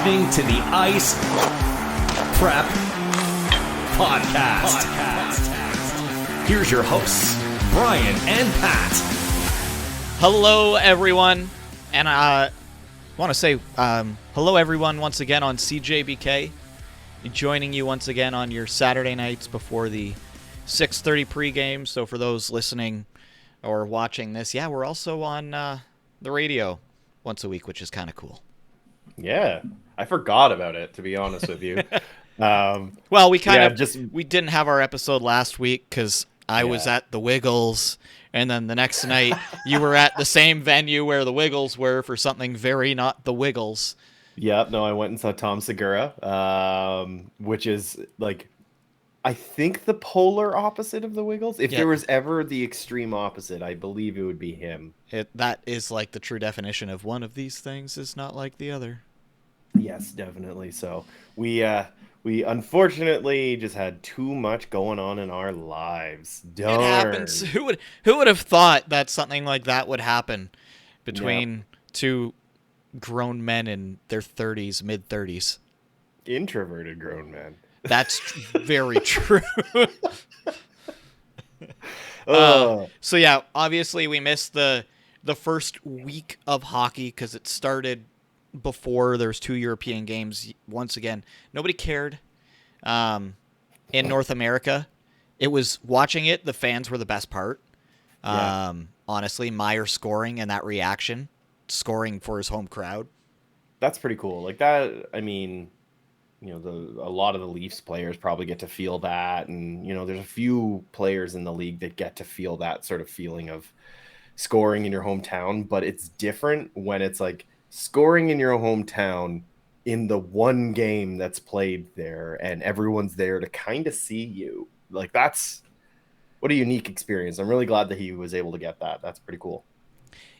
listening to the Ice Prep Podcast. Here's your hosts, Bryan and Pat. Hello, everyone. And I want to say hello, everyone, once again on CJBK. Joining you once again on your Saturday nights before the 6:30 pregame. So for those listening or watching this, yeah, we're also on the radio once a week, which is kind of cool. Yeah, I forgot about it, to be honest with you. Well, we we didn't have our episode last week because I was at the Wiggles, and then the next night you were at the same venue where the Wiggles were for something very not the Wiggles. Yep, no, I went and saw Tom Segura, which is like, I think the polar opposite of the Wiggles. If there was ever the extreme opposite, I believe it would be him. That is like the true definition of one of these things is not like the other. Yes, definitely. So we unfortunately just had too much going on in our lives. Darn. It happens. Who would have thought that something like that would happen between two grown men in their 30s, mid-30s? Introverted grown men. That's very true. So yeah, obviously we missed the first week of hockey because it started before there was 2 European games. Once again, nobody cared in North America. It was watching it. The fans were the best part. Honestly, Meyer scoring and that reaction, scoring for his home crowd. That's pretty cool. Like that, I mean, you know, a lot of the Leafs players probably get to feel that. And, you know, there's a few players in the league that get to feel that sort of feeling of scoring in your hometown. But it's different when it's like scoring in your hometown in the one game that's played there and everyone's there to kind of see you. Like, that's what a unique experience. I'm really glad that he was able to get that. That's pretty cool.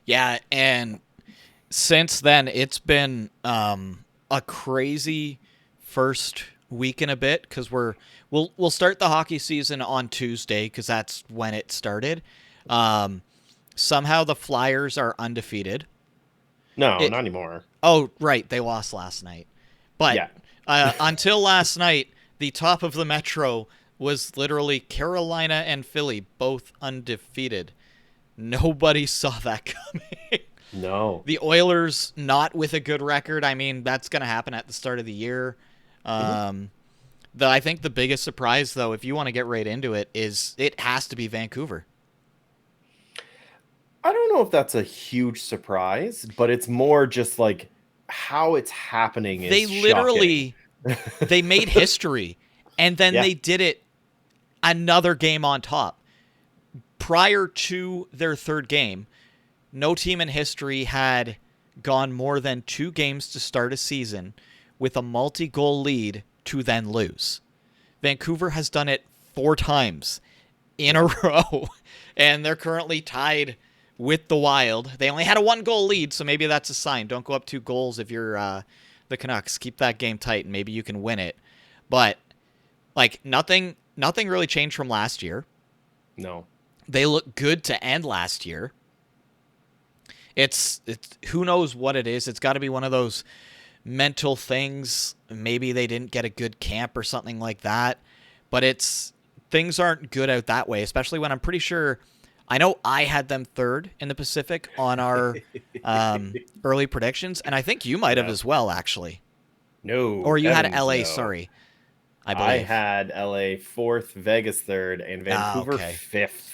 Yeah, and since then, it's been a crazy first week and a bit because we'll start the hockey season on Tuesday because that's when it started. Somehow the Flyers are undefeated. No, not anymore. Oh, right, they lost last night. But until last night, the top of the Metro was literally Carolina and Philly, both undefeated. Nobody saw that coming. No. The Oilers not with a good record. I mean, that's going to happen at the start of the year. I think the biggest surprise, though, if you want to get right into it, is it has to be Vancouver. I don't know if that's a huge surprise, but it's more just like how it's happening is They literally they made history, and then they did it another game on top. Prior to their third game, no team in history had gone more than 2 games to start a season with a multi-goal lead to then lose. Vancouver has done it 4 times in a row, and they're currently tied with the Wild. They only had a 1-goal lead, so maybe that's a sign. Don't go up 2 goals if you're the Canucks. Keep that game tight, and maybe you can win it. But like nothing really changed from last year. No. They look good to end last year. It's who knows what it is. It's got to be one of those mental things. Maybe they didn't get a good camp or something like that. But things aren't good out that way, especially when I'm pretty sure. I know I had them third in the Pacific on our early predictions, and I think you might have as well, actually. No. Or you had LA, sorry. I believe. I had LA 4th, Vegas 3rd, and Vancouver 5th.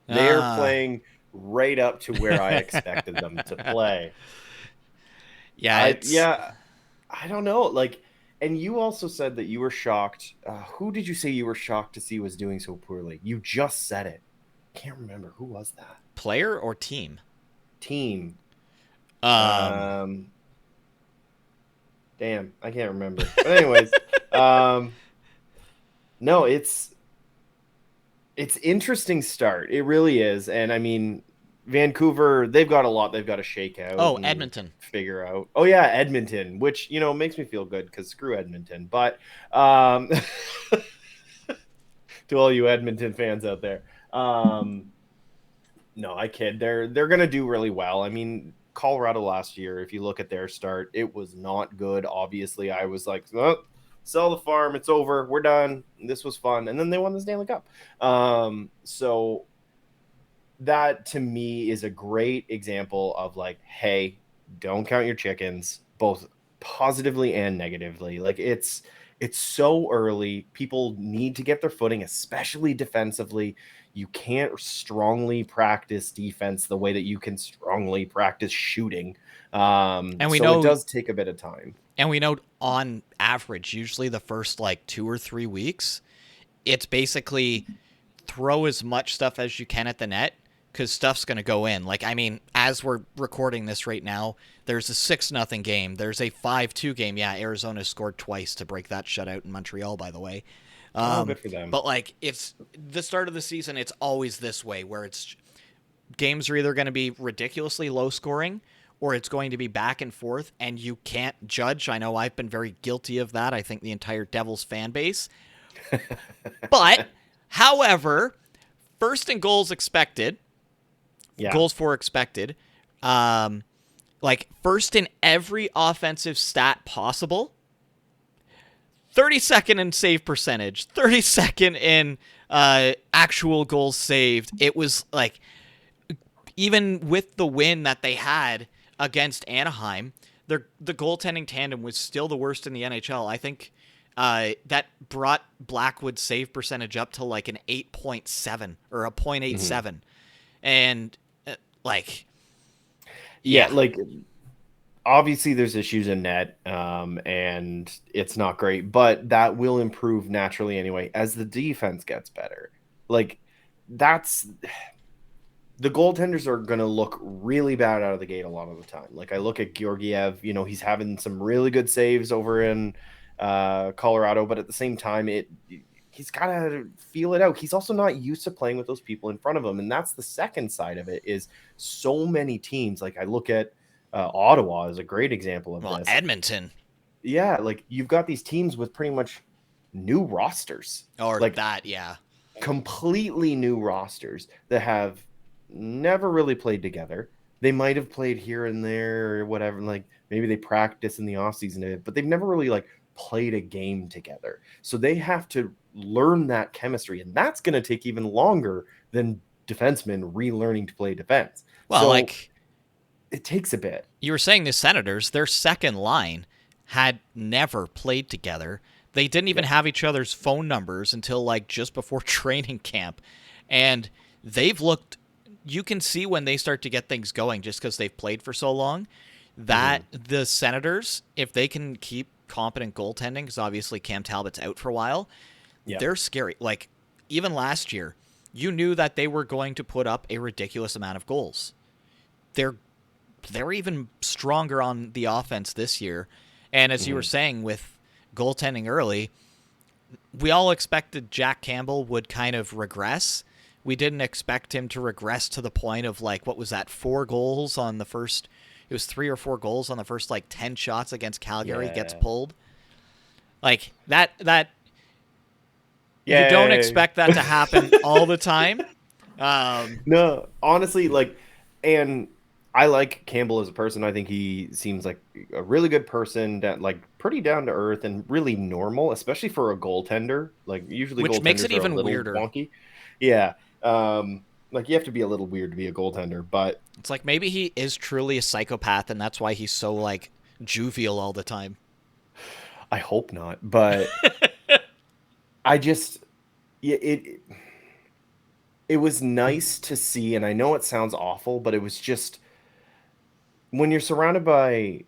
They're playing right up to where I expected them to play. Yeah, I don't know. Like, and you also said that you were shocked. Who did you say you were shocked to see was doing so poorly? You just said it. Can't remember. Who was that? Player or team? Team. Damn, I can't remember. But anyways, no, it's interesting start. It really is. And I mean, Vancouver, they've got a lot they've got to shake out. Oh, Edmonton. Figure out. Oh yeah, Edmonton, which, you know, makes me feel good because screw Edmonton. But to all you Edmonton fans out there. No, I kid. They're gonna do really well. I mean, Colorado last year, if you look at their start, it was not good. Obviously, I was like, oh, sell the farm. It's over. We're done. This was fun. And then they won the Stanley Cup. So that to me is a great example of like, hey, don't count your chickens, both positively and negatively. Like it's so early. People need to get their footing, especially defensively. You can't strongly practice defense the way that you can strongly practice shooting. And we so know it does take a bit of time. And we know on average, usually the first like 2 or 3 weeks, it's basically throw as much stuff as you can at the net because stuff's going to go in. Like, I mean, as we're recording this right now, there's a 6-0 game. There's a 5-2 game. Yeah, Arizona scored twice to break that shutout in Montreal, by the way. Good for them. But like, it's the start of the season. It's always this way where it's games are either going to be ridiculously low scoring or it's going to be back and forth, and you can't judge. I know I've been very guilty of that. I think the entire Devils fan base. But, however, first in goals expected, goals for expected, like first in every offensive stat possible, 32nd in save percentage, 32nd in actual goals saved. It was like, even with the win that they had against Anaheim, the goaltending tandem was still the worst in the NHL. I think that brought Blackwood's save percentage up to like an 8.7 or a 0.87. And like, like obviously there's issues in net and it's not great, but that will improve naturally anyway as the defense gets better. Like that's the goaltenders are going to look really bad out of the gate a lot of the time. Like I look at Georgiev, you know, he's having some really good saves over in Colorado, but at the same time, he's got to feel it out. He's also not used to playing with those people in front of him. And that's the second side of it is so many teams. Like I look at Ottawa is a great example of this. Edmonton. Yeah. Like you've got these teams with pretty much new rosters. Or like that, yeah. Completely new rosters that have never really played together. They might have played here and there or whatever. Like maybe they practice in the off season, but they've never really like played a game together. So they have to learn that chemistry, and that's going to take even longer than defensemen relearning to play defense. Well, so like it takes a bit. You were saying the Senators, their second line had never played together. They didn't even have each other's phone numbers until like just before training camp. And they've looked, you can see when they start to get things going just because they've played for so long that the Senators, if they can keep competent goaltending, because obviously Cam Talbot's out for a while, they're scary. Like even last year, you knew that they were going to put up a ridiculous amount of goals. They're even stronger on the offense this year. And as you were saying with goaltending early, we all expected Jack Campbell would kind of regress. We didn't expect him to regress to the point of like, what was that, 4 goals on the first, it was 3 or 4 goals on the first like 10 shots against Calgary gets pulled. Like that you don't expect that to happen all the time. No, honestly, like, and I like Campbell as a person. I think he seems like a really good person, that like pretty down to earth and really normal, especially for a goaltender. Like usually, which makes it even weirder. Wonky. Yeah, like you have to be a little weird to be a goaltender, but it's like maybe he is truly a psychopath, and that's why he's so like jovial all the time. I hope not, but I just it was nice to see, and I know it sounds awful, but it was just when you're surrounded by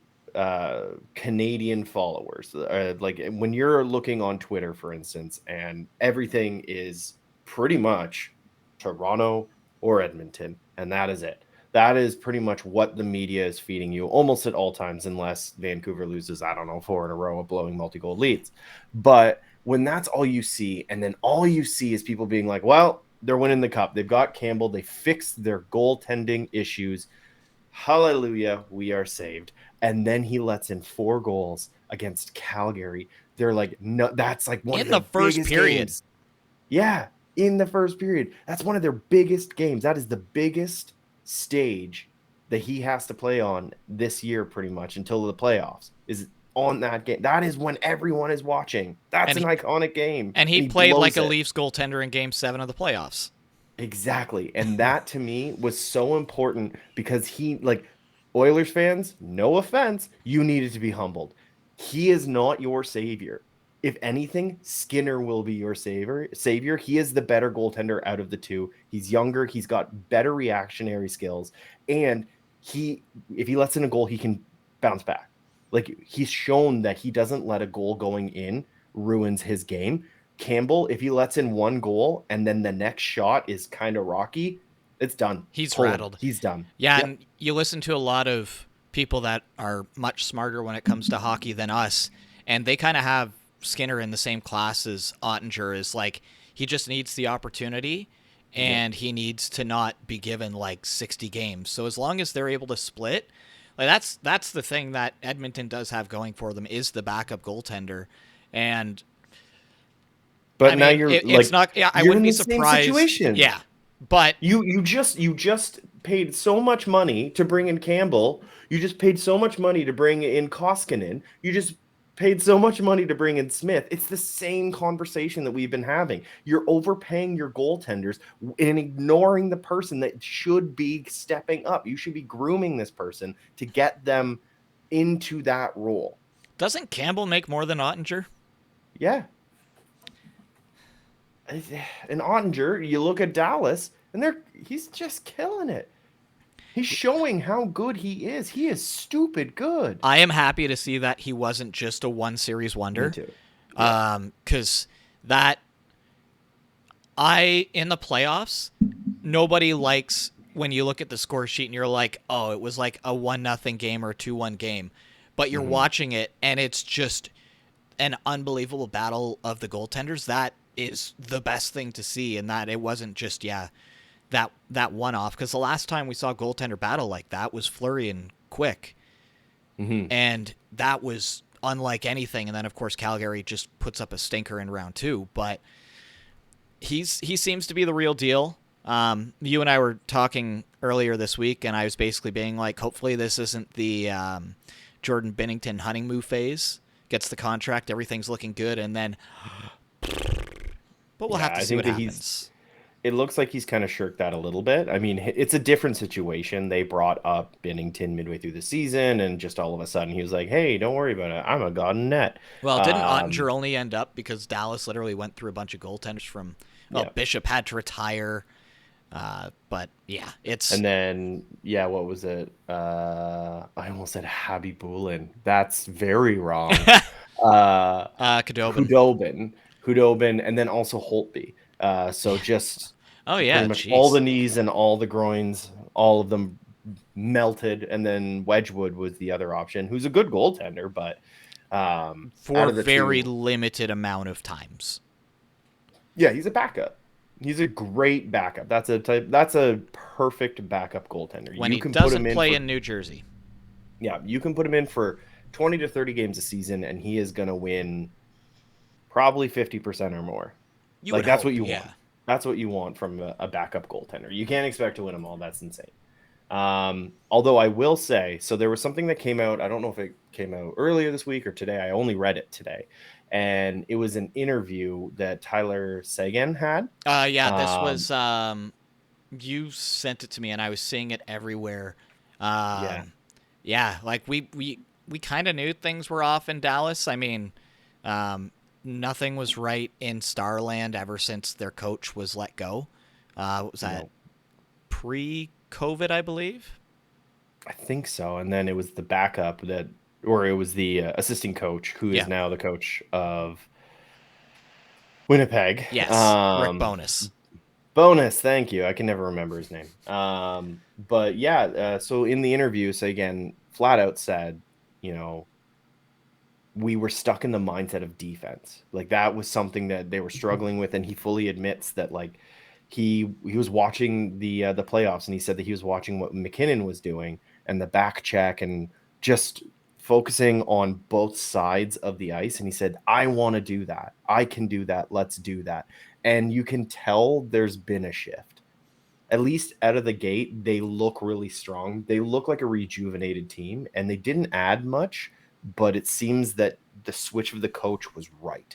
Canadian followers, like when you're looking on Twitter, for instance, and everything is pretty much Toronto or Edmonton, and that is it. That is pretty much what the media is feeding you almost at all times, unless Vancouver loses, I don't know, 4 in a row of blowing multi-goal leads. But when that's all you see, and then all you see is people being like, well, they're winning the cup. They've got Campbell. They fixed their goaltending issues. Hallelujah, we are saved. And then he lets in 4 goals against Calgary. They're like, no, that's like one in of the first period. Games. Yeah, in the first period. That's one of their biggest games. That is the biggest stage that he has to play on this year pretty much until the playoffs is on that game. That is when everyone is watching. That's an iconic game. And he played like a Leafs goaltender in Game 7 of the playoffs. Exactly. And that to me was so important because he, like, Oilers fans, no offense, you needed to be humbled. He is not your savior. If anything, Skinner will be your savior. He is the better goaltender out of the two. He's younger. He's got better reactionary skills. And if he lets in a goal, he can bounce back. Like, he's shown that he doesn't let a goal going in ruins his game. Campbell, if he lets in one goal and then the next shot is kind of rocky, it's done. He's rattled. He's done. Yeah, yep. And you listen to a lot of people that are much smarter when it comes to hockey than us, and they kind of have Skinner in the same class as Ottinger. Is like, he just needs the opportunity, and he needs to not be given like 60 games. So as long as they're able to split, like that's the thing that Edmonton does have going for them, is the backup goaltender. And but now you're it's not. Yeah, I wouldn't be surprised. Situation. Yeah, but you just paid so much money to bring in Campbell. You just paid so much money to bring in Koskinen. You just paid so much money to bring in Smith. It's the same conversation that we've been having. You're overpaying your goaltenders and ignoring the person that should be stepping up. You should be grooming this person to get them into that role. Doesn't Campbell make more than Ottinger? Yeah. And Ottinger, you look at Dallas, and he's just killing it. He's showing how good he is. He is stupid good. I am happy to see that he wasn't just a one-series wonder. Me too. Yeah. Because in the playoffs, nobody likes when you look at the score sheet and you're like, oh, it was like a 1-0 game or a 2-1 game. But you're watching it, and it's just an unbelievable battle of the goaltenders. That is the best thing to see, and that it wasn't just that one-off, because the last time we saw a goaltender battle like that was Fleury and Quick, and that was unlike anything. And then of course Calgary just puts up a stinker in round 2, but he seems to be the real deal. You and I were talking earlier this week, and I was basically being like, hopefully this isn't the Jordan Binnington hunting move phase. Gets the contract, everything's looking good, and then but we'll have to see what happens. It looks like he's kind of shirked that a little bit. I mean, it's a different situation. They brought up Binnington midway through the season, and just all of a sudden he was like, hey, don't worry about it. I'm a god in net. Well, didn't Ottinger only end up because Dallas literally went through a bunch of goaltenders from Bishop had to retire. But yeah, it's... And then, what was it? I almost said Habibulin. That's very wrong. Khudobin, and then also Holtby. So just pretty much all the knees and all the groins, all of them melted, and then Wedgwood was the other option, who's a good goaltender, but for a very limited amount of times. Yeah, he's a backup. He's a great backup. That's a perfect backup goaltender. When he doesn't play in New Jersey. Yeah, you can put him in for 20 to 30 games a season, and he is going to win probably 50% or more. That's what you want. That's what you want from a backup goaltender. You can't expect to win them all. That's insane. Although I will say, so there was something that came out. I don't know if it came out earlier this week or today. I only read it today. And it was an interview that Tyler Seguin had. This was you sent it to me, and I was seeing it everywhere. Like we kind of knew things were off in Dallas. I mean, nothing was right in Starland ever since their coach was let go. What was that? Pre-COVID, I believe. I think so. And then it was the backup it was the assistant coach who is now the coach of Winnipeg. Yes, Rick Bowness. Bowness, thank you. I can never remember his name. So in the interview, Seguin flat out said, we were stuck in the mindset of defense. Like, that was something that they were struggling with, and he fully admits that, like, he was watching the playoffs, and he said that he was watching what McKinnon was doing and the back check and just focusing on both sides of the ice. And he said, I want to do that. I can do that. Let's do that. And you can tell there's been a shift. at least out of the gate, they look really strong. They look like a rejuvenated team, and they didn't add much, but it seems that the switch of the coach was right.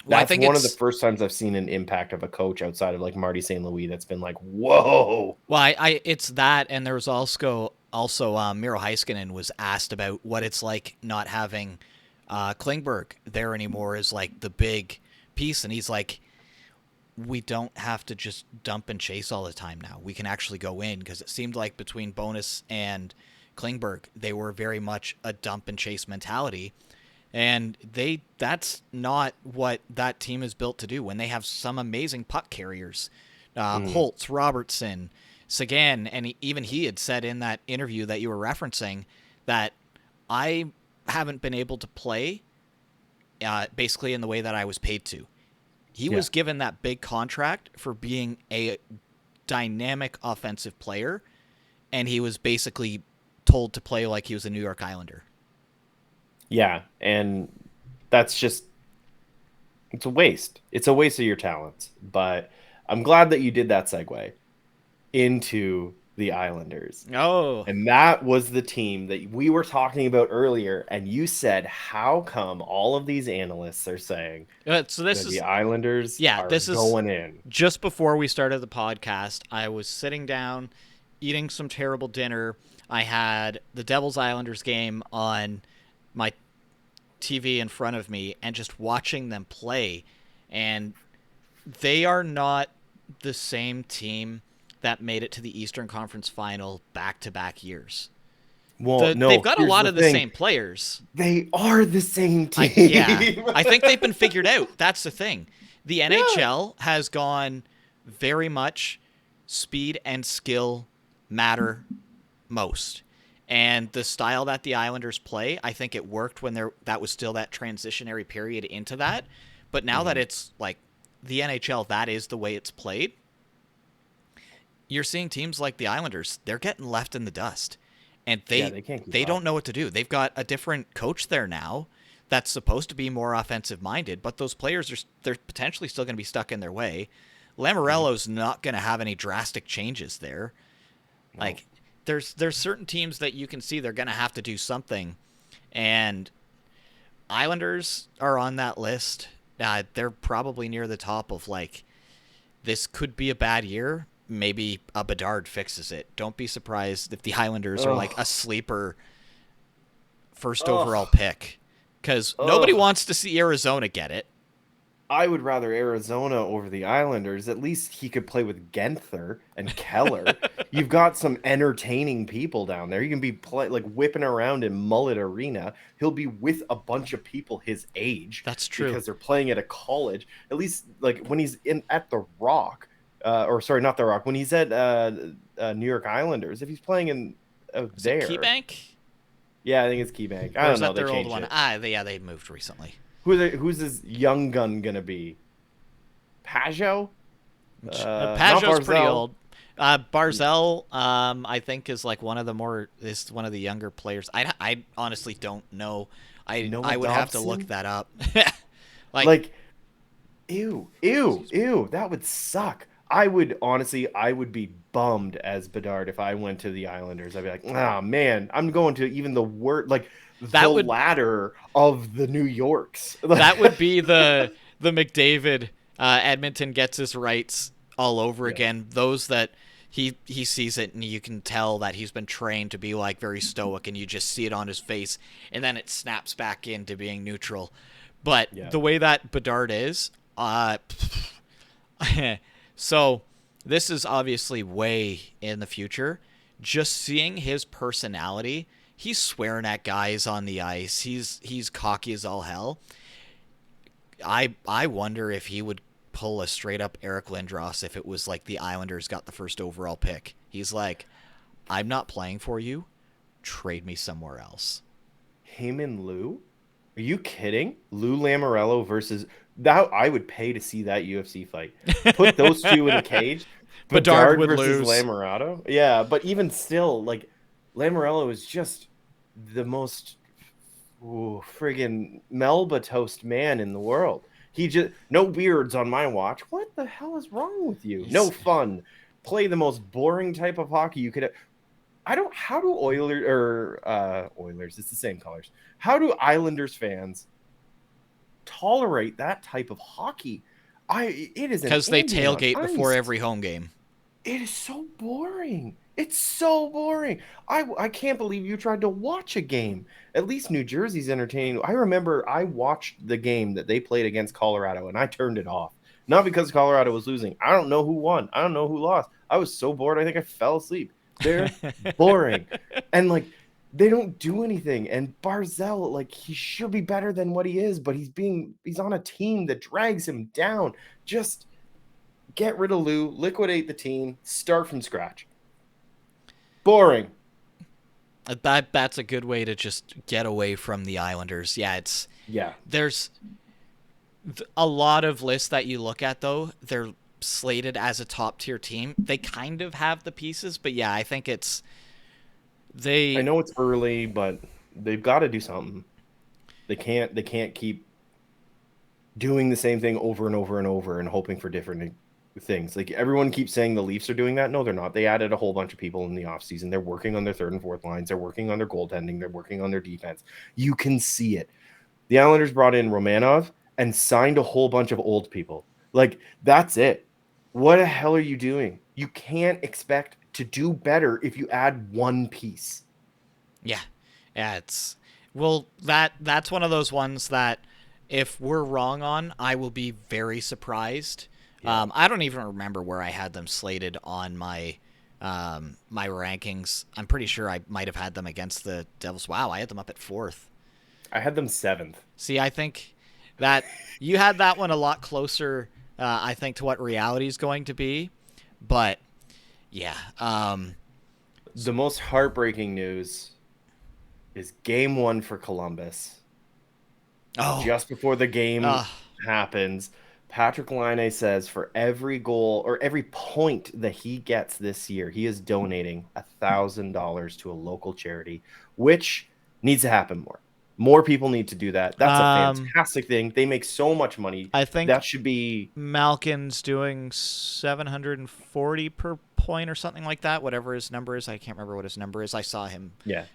Well, I That's think one of the it's first times I've seen an impact of a coach outside of like Marty St. Louis that's been like, whoa. well, I it's that, and there was also Miro Heiskanen was asked about what it's like not having Klingberg there anymore is like the big piece, and he's like, we don't have to just dump and chase all the time now. We can actually go in, because it seemed like between Bonus and Klingberg, they were very much a dump and chase mentality. And that's not what that team is built to do when they have some amazing puck carriers. Holtz, Robertson, Sagan, and even he had said in that interview that you were referencing that I haven't been able to play basically in the way that I was paid to. He was given that big contract for being a dynamic offensive player, and he was basically told to play like he was a New York Islander. Yeah, and that's just, it's a waste. It's a waste of your talents. But I'm glad that you did that segue into the Islanders. Oh. And that was the team that we were talking about earlier, and you said, how come all of these analysts are saying So this is the Islanders are this is going in? Just before we started the podcast, I was sitting down eating some terrible dinner. I had the Devils Islanders game on my TV in front of me and just watching them play, and they are not the same team that made it to the Eastern Conference Final back-to-back years. Well, no, they've got a lot of the thing. same players. They are the same team. I think they've been figured out. That's the thing. The NHL has gone very much speed and skill matter most. And the style that the Islanders play, I think it worked when that was still that transitionary period into that. But now that it's like the NHL, that is the way it's played. You're seeing teams like the Islanders, they're getting left in the dust. And they don't know what to do. They've got a different coach there now that's supposed to be more offensive minded, but those players they're potentially still going to be stuck in their way. Lamoriello's not going to have any drastic changes there. No. Like there's certain teams that you can see they're going to have to do something, and Islanders are on that list. They're probably near the top of like, this could be a bad year. Maybe a Bedard fixes it. Don't be surprised if the Islanders are like a sleeper first overall pick, because nobody wants to see Arizona get it. I would rather Arizona over the Islanders. At least he could play with Genther and Keller. You've got some entertaining people down there. You can be whipping around in Mullet Arena. He'll be with a bunch of people his age. That's true. Because they're playing at a college. At least like when he's at the Rock, or sorry, not the Rock. When he's at New York Islanders, if he's playing in there, KeyBank. Yeah, I think it's KeyBank. I don't know. Their old one. They moved recently. Who's his young gun gonna be? Pajot? Pajot's pretty old. Barzal, I think, is like one of the younger players. I honestly don't know. I would have to look that up. like, ew, that would suck. I would be bummed as Bedard if I went to the Islanders. I'd be like, oh man, I'm going to even the word ladder of the New Yorks. That would be the McDavid. Edmonton gets his rights all over again. Those that he sees it and you can tell that he's been trained to be like very stoic, and you just see it on his face, and then it snaps back into being neutral. But the way that Bedard is, so this is obviously way in the future. Just seeing his personality, he's swearing at guys on the ice. He's cocky as all hell. I wonder if he would pull a straight up Eric Lindros if it was like the Islanders got the first overall pick. He's like, I'm not playing for you. Trade me somewhere else. Him and Lou? Are you kidding? Lou Lamoriello versus that? I would pay to see that UFC fight. Put those two in a cage. Bedard would versus lose. Lamoriello. Yeah, but even still, like Lamoriello is just the most friggin' Melba toast man in the world. He just no beards on my watch. What the hell is wrong with you? No fun. play the most boring type of hockey you could. How do Oilers, it's the same colors. How do Islanders fans tolerate that type of hockey? It is because they tailgate before every home game. It is so boring. It's so boring. I can't believe you tried to watch a game. At least New Jersey's entertaining. I remember I watched the game that they played against Colorado, and I turned it off. Not because Colorado was losing. I don't know who won. I don't know who lost. I was so bored, I think I fell asleep. They're boring. And, like, they don't do anything. And Barzal, like, he should be better than what he is, but he's on a team that drags him down. Just get rid of Lou, liquidate the team, start from scratch. Boring. That's a good way to just get away from the Islanders. There's a lot of lists that you look at, though. They're slated as a top tier team. They kind of have the pieces, but I think I know it's early, but they've got to do something. They can't keep doing the same thing over and over and over and hoping for different things. Like, everyone keeps saying the Leafs are doing that. No, they're not. They added a whole bunch of people in the offseason. They're working on their third and fourth lines. They're working on their goaltending. They're working on their defense. You can see it. The Islanders brought in Romanov and signed a whole bunch of old people. Like, that's it. What the hell are you doing? You can't expect to do better if you add one piece. Yeah, that's one of those ones that if we're wrong on, I will be very surprised. Yeah. I don't even remember where I had them slated on my my rankings. I'm pretty sure I might have had them against the Devils. Wow, I had them up at 4th. I had them 7th. See, I think that you had that one a lot closer, I think, to what reality is going to be. But, yeah. The most heartbreaking news is Game 1 for Columbus. Oh. Just before the game happens, Patrick Laine says for every goal or every point that he gets this year, he is donating $1,000 to a local charity, which needs to happen more. More people need to do that. That's a fantastic thing. They make so much money. I think that should be Malkin's doing $740 per point or something like that. Whatever his number is, I can't remember what his number is. I saw him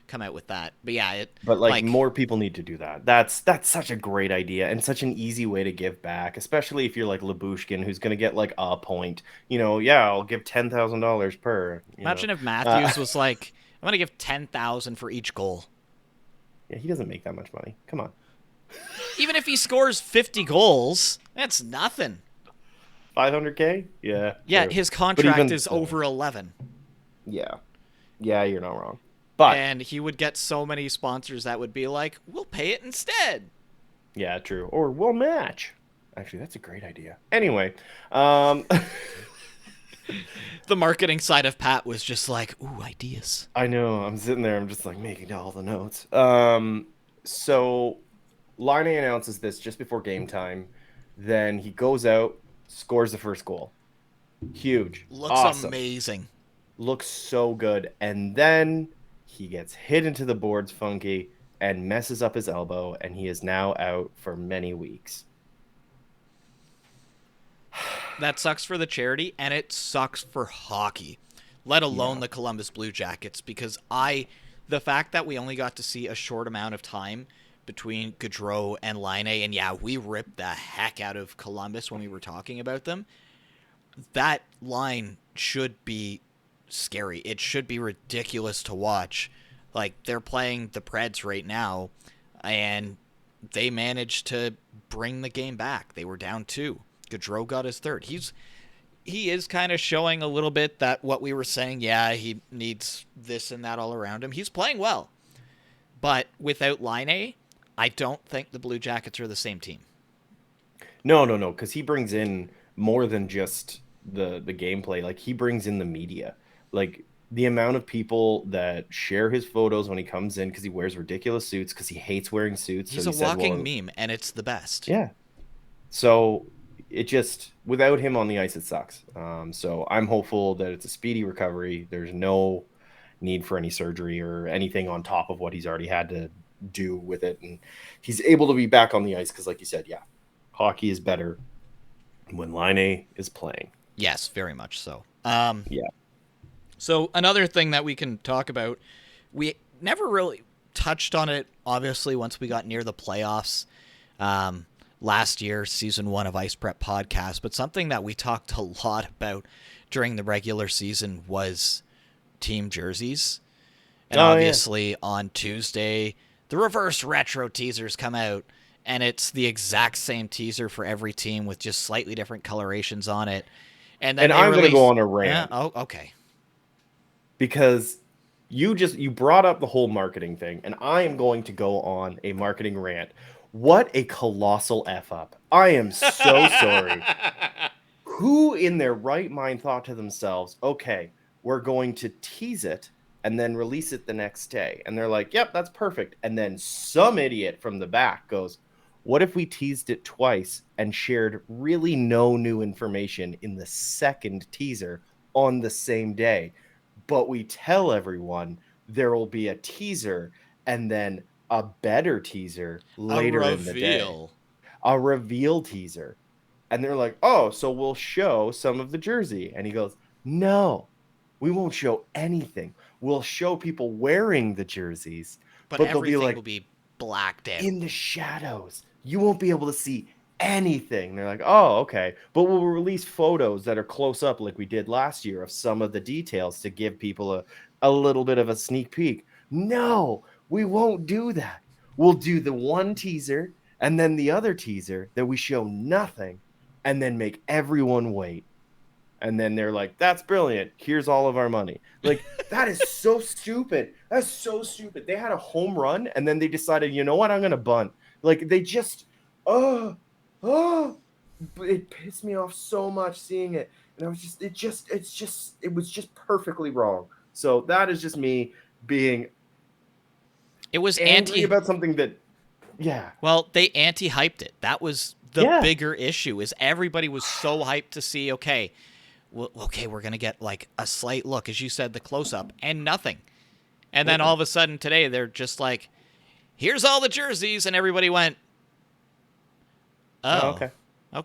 come out with that. But more people need to do that. That's such a great idea and such an easy way to give back, especially if you're like Lyubushkin, who's going to get like a point. I'll give $10,000 per. Imagine if Matthews was like, I'm going to give $10,000 for each goal. Yeah, he doesn't make that much money. Come on. Even if he scores 50 goals, that's nothing. $500K? Yeah. Yeah, his contract is over 11. Yeah. Yeah, you're not wrong. And he would get so many sponsors that would be like, we'll pay it instead. Yeah, true. Or we'll match. Actually, that's a great idea. Anyway, the marketing side of Pat was just like, ooh, ideas. I know. I'm sitting there. I'm just like making all the notes. So Laine announces this just before game time. Then he goes out, scores the first goal. Huge. Looks awesome. Amazing. Looks so good. And then he gets hit into the boards funky and messes up his elbow, and he is now out for many weeks. That sucks for the charity, and it sucks for hockey, let alone the Columbus Blue Jackets, because the fact that we only got to see a short amount of time between Gaudreau and Laine, and we ripped the heck out of Columbus when we were talking about them, that line should be scary. It should be ridiculous to watch. Like, they're playing the Preds right now, and they managed to bring the game back. They were down 2. Gaudreau got his 3rd. He is kind of showing a little bit that what we were saying, he needs this and that all around him. He's playing well. But without Laine, I don't think the Blue Jackets are the same team. No, because he brings in more than just the gameplay. Like, he brings in the media. Like, the amount of people that share his photos when he comes in because he wears ridiculous suits, because he hates wearing suits. He's a walking meme, and it's the best. Yeah. So it just, without him on the ice, it sucks. So I'm hopeful that it's a speedy recovery. There's no need for any surgery or anything on top of what he's already had to do with it. And he's able to be back on the ice because, like you said, hockey is better when Laine is playing. Yes, very much so. Yeah. So another thing that we can talk about, we never really touched on it, obviously, once we got near the playoffs last year, season 1 of Ice Prep Podcast, but something that we talked a lot about during the regular season was team jerseys. And obviously on Tuesday, the reverse retro teasers come out, and it's the exact same teaser for every team with just slightly different colorations on it. And then I'm going to go on a rant. Oh, okay. Because you brought up the whole marketing thing, and I am going to go on a marketing rant. What a colossal F up. I am so sorry. Who in their right mind thought to themselves, okay, we're going to tease it and then release it the next day? And they're like, yep, that's perfect. And then some idiot from the back goes, what if we teased it twice and shared really no new information in the second teaser on the same day? But we tell everyone there will be a teaser and then a better teaser later in the day. A reveal teaser. And they're like, oh, so we'll show some of the jersey. And he goes, no, we won't show anything. We'll show people wearing the jerseys, but they'll be like, will be blacked out in the shadows. You won't be able to see anything. They're like, oh, okay. But we'll release photos that are close up like we did last year of some of the details to give people a little bit of a sneak peek. No, we won't do that. We'll do the one teaser and then the other teaser that we show nothing and then make everyone wait. And then they're like, that's brilliant. Here's all of our money. Like, that is so stupid. That's so stupid. They had a home run and then they decided, you know what? I'm going to bunt. Like, they just, it pissed me off so much seeing it. And I was just, it was just perfectly wrong. So that is just me being it was angry about something that, yeah. Well, they anti-hyped it. That was the bigger issue, is everybody was so hyped to see, okay, we're going to get like a slight look, as you said, the close-up, and nothing. And then all of a sudden today, they're just like, here's all the jerseys, and everybody went, oh,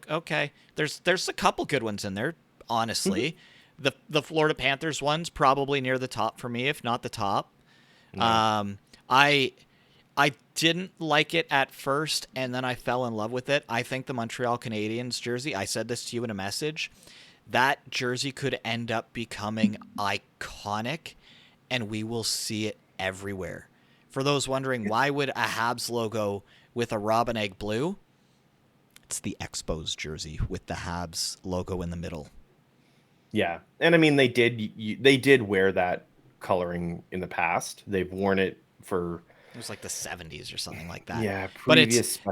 okay. There's a couple good ones in there, honestly. Mm-hmm. The Florida Panthers one's probably near the top for me, if not the top. Mm-hmm. I didn't like it at first, and then I fell in love with it. I think the Montreal Canadiens jersey, I said this to you in a message, that jersey could end up becoming iconic, and we will see it everywhere. For those wondering, why would a Habs logo with a robin egg blue? It's the Expos jersey with the Habs logo in the middle. Yeah, and I mean they did wear that coloring in the past. They've worn it for, it was like the 70s or something like that. Yeah, but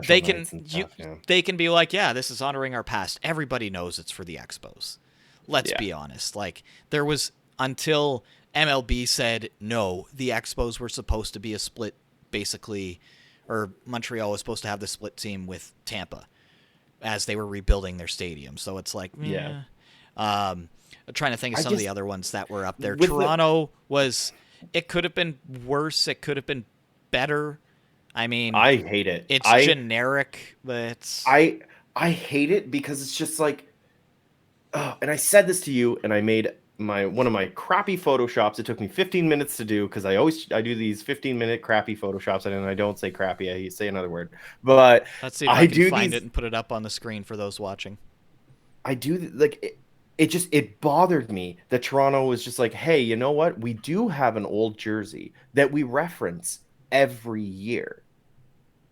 they can be like, yeah, this is honoring our past. Everybody knows it's for the Expos. Let's be honest. Like, there was, until MLB said no, the Expos were supposed to be a split, basically, or Montreal was supposed to have the split team with Tampa as they were rebuilding their stadium. So it's like, I'm trying to think of some of the other ones that were up there. Toronto was, it could have been worse. It could have been better. I mean, I hate it. It's generic, but it's... I hate it because it's just like, and I said this to you, and I made one of my crappy photoshops. It took me 15 minutes to do, because I do these 15-minute crappy photoshops, and I don't say crappy, I say another word. But let's see if I can find it and put it up on the screen for those watching. I do, like, it bothered me that Toronto was just like, hey, you know what? We do have an old jersey that we reference every year,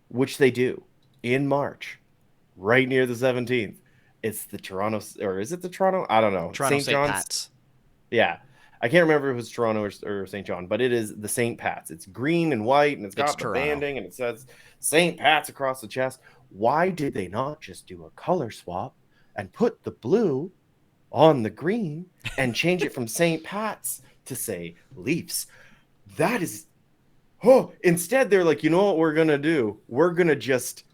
which they do in March, right near the 17th. It's the Toronto, or is it the Toronto? I don't know. Toronto St. Pat's. Yeah. I can't remember if it was Toronto or St. John, but it is the St. Pat's. It's green and white, and it's got the banding, and it says St. Pat's across the chest. Why did they not just do a color swap and put the blue on the green and change it from St. Pat's to say Leafs? That is... instead they're like, you know what we're going to do? We're going to just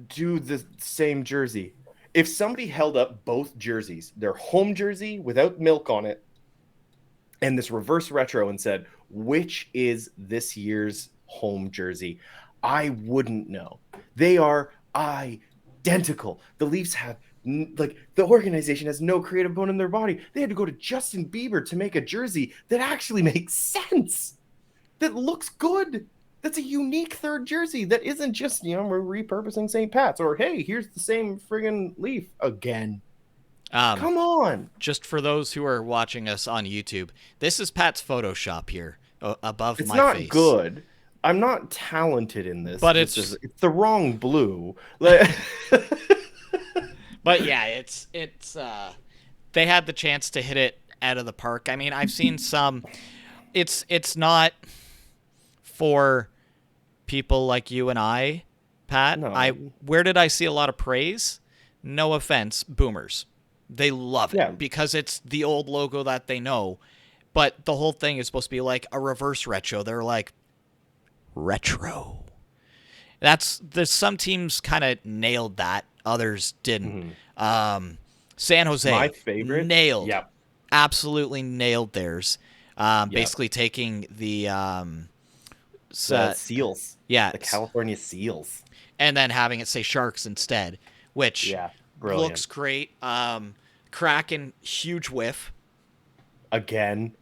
do the same jersey. If somebody held up both jerseys, their home jersey without milk on it and this reverse retro, and said, which is this year's home jersey, I wouldn't know. They are identical. The Leafs have Like, the organization has no creative bone in their body. They had to go to Justin Bieber to make a jersey that actually makes sense, that looks good. That's a unique third jersey that isn't just, we're repurposing St. Pat's, or hey, here's the same friggin' leaf again. Come on. Just for those who are watching us on YouTube, this is Pat's Photoshop here above It's my not face. good. I'm not talented in this. But it's the wrong blue. But yeah, it's they had the chance to hit it out of the park. I mean, I've seen some. It's not for people like you and I, Pat. No. Where did I see a lot of praise? No offense, boomers. They love it because it's the old logo that they know. But the whole thing is supposed to be like a reverse retro. They're like, retro. There's some teams kind of nailed that. Others didn't. San Jose, my favorite, nailed. Yep. Absolutely nailed theirs. Basically taking the seals. Yeah. The California Seals. And then having it say Sharks instead, which looks great. Kraken, huge whiff. Again.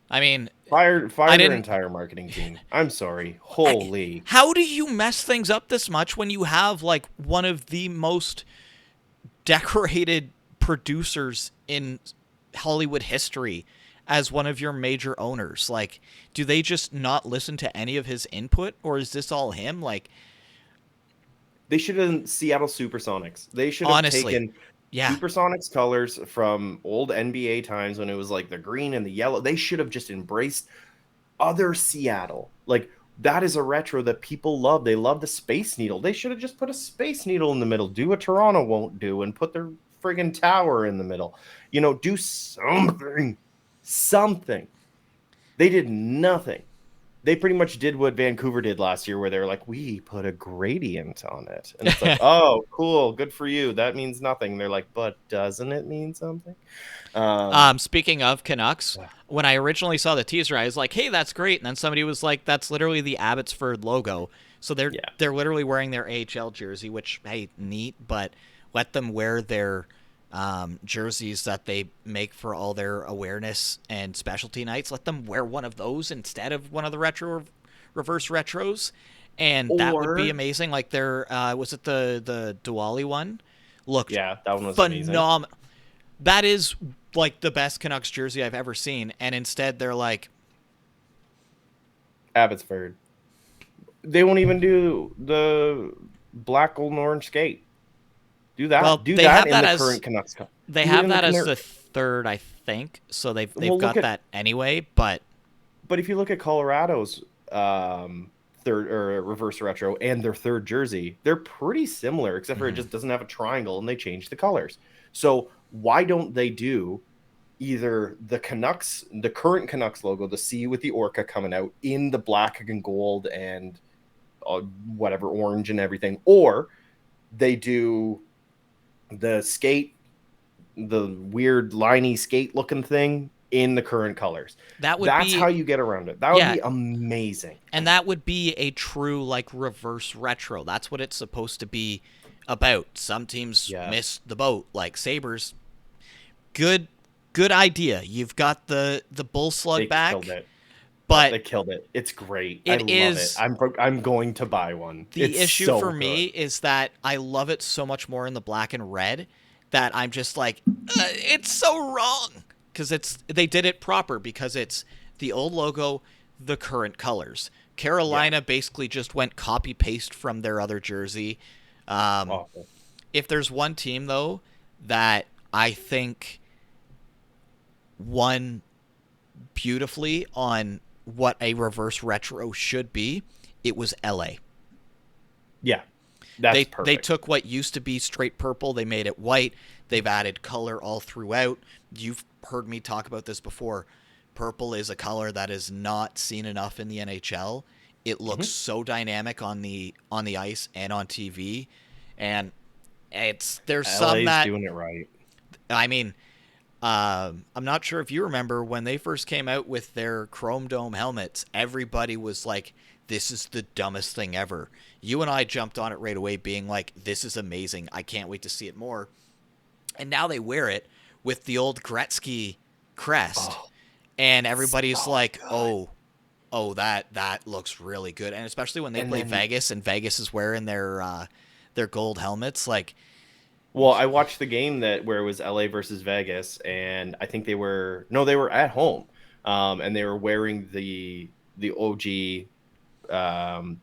I mean, fire their entire marketing team. I'm sorry. Holy. How do you mess things up this much when you have like one of the most decorated producers in Hollywood history as one of your major owners? Like, do they just not listen to any of his input, or is this all him? Like, they should have done Seattle Supersonics. They should have taken Supersonics colors from old NBA times when it was like the green and the yellow. They should have just embraced other Seattle. Like, that is a retro that people love. They love the Space Needle. They should have just put a Space Needle in the middle. Do what Toronto won't do and put their friggin' tower in the middle. Do something. Something. They did nothing. They pretty much did what Vancouver did last year, where they were like, we put a gradient on it. And it's like, oh, cool. Good for you. That means nothing. They're like, but doesn't it mean something? Speaking of Canucks, when I originally saw the teaser, I was like, hey, that's great. And then somebody was like, that's literally the Abbotsford logo. So they're literally wearing their AHL jersey, which, hey, neat, but let them wear their jerseys that they make for all their awareness and specialty nights. Let them wear one of those instead of one of the reverse retros, and that would be amazing. Like their was it the Diwali one? Looked that one was phenomenal. That is like the best Canucks jersey I've ever seen, and instead they're like Abbotsford. They won't even do the black, gold, and orange skate. Do that. Well, do that in the current Canucks. They have that as the third, I think. So they've got that anyway. But if you look at Colorado's third or reverse retro and their third jersey, they're pretty similar, except for it just doesn't have a triangle and they changed the colors. So why don't they do either the current Canucks logo, the C with the orca coming out in the black and gold and whatever orange and everything, or they do the skate, the weird liney skate looking thing in the current colors. That's how you get around it. That would be amazing. And that would be a true like reverse retro. That's what it's supposed to be about. Some teams miss the boat, like Sabres. Good idea. You've got the bull slug back. Killed it. But they killed it. It's great. I love it. I'm going to buy one. The issue for me is that I love it so much more in the black and red that I'm just like, it's so wrong. Because they did it proper, because it's the old logo, the current colors. Carolina basically just went copy paste from their other jersey. Awful. If there's one team though that I think won beautifully on what a reverse retro should be, it was LA. Yeah. That's perfect. They took what used to be straight purple, they made it white. They've added color all throughout. You've heard me talk about this before. Purple is a color that is not seen enough in the NHL. It looks so dynamic on the ice and on TV, and there's some that doing it right. I mean, I'm not sure if you remember when they first came out with their Chrome Dome helmets. Everybody was like, "This is the dumbest thing ever." You and I jumped on it right away, being like, "This is amazing! I can't wait to see it more." And now they wear it with the old Gretzky crest. Oh, And everybody's so like, good. oh, that looks really good. And especially when they And play then, Vegas and Vegas is wearing their gold helmets. Like, well, I watched the game where it was LA versus Vegas, and I think they were at home, and they were wearing the OG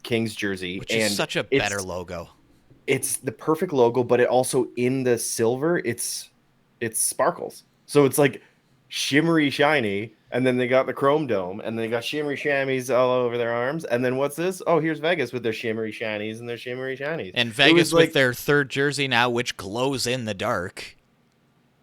Kings jersey, which is and such a better logo. it's the perfect logo, but it also in the silver, it's sparkles. So it's like shimmery shiny, and then they got the chrome dome, and they got shimmery chamois all over their arms. And then what's this? Oh, here's Vegas with their shimmery shinies and their shimmery shinies. And It was Vegas with like, their third jersey now, which glows in the dark.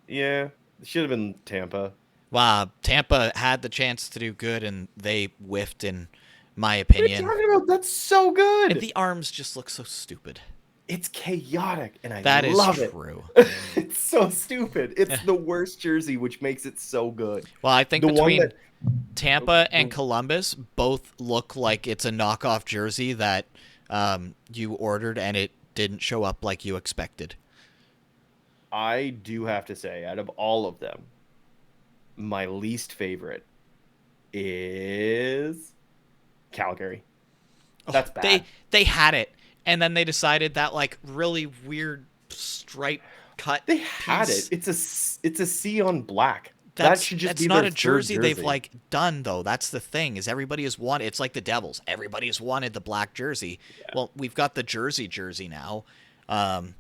yeah, it should have been Tampa. Wow, Tampa had the chance to do good, and they whiffed, in my What are you opinion. talking about? That's so And good. the arms just look so stupid. It's chaotic, and I That is love it. true. It's so stupid. It's the worst jersey, which makes it so good. Well, I think The one between that Tampa and Columbus, both look like it's a knockoff jersey that you ordered and it didn't show up like you expected. I do have to say, out of all of them, my least favorite is Calgary. That's bad. They had it, and then they decided that like really weird stripe cut. They had piece, it. It's a C on black. That That's should just that's be not their a third jersey they've jersey. like done though. That's the thing is everybody has wanted. It's like the Devils. Everybody has wanted the black jersey. Yeah. Well, we've got the jersey now. Um,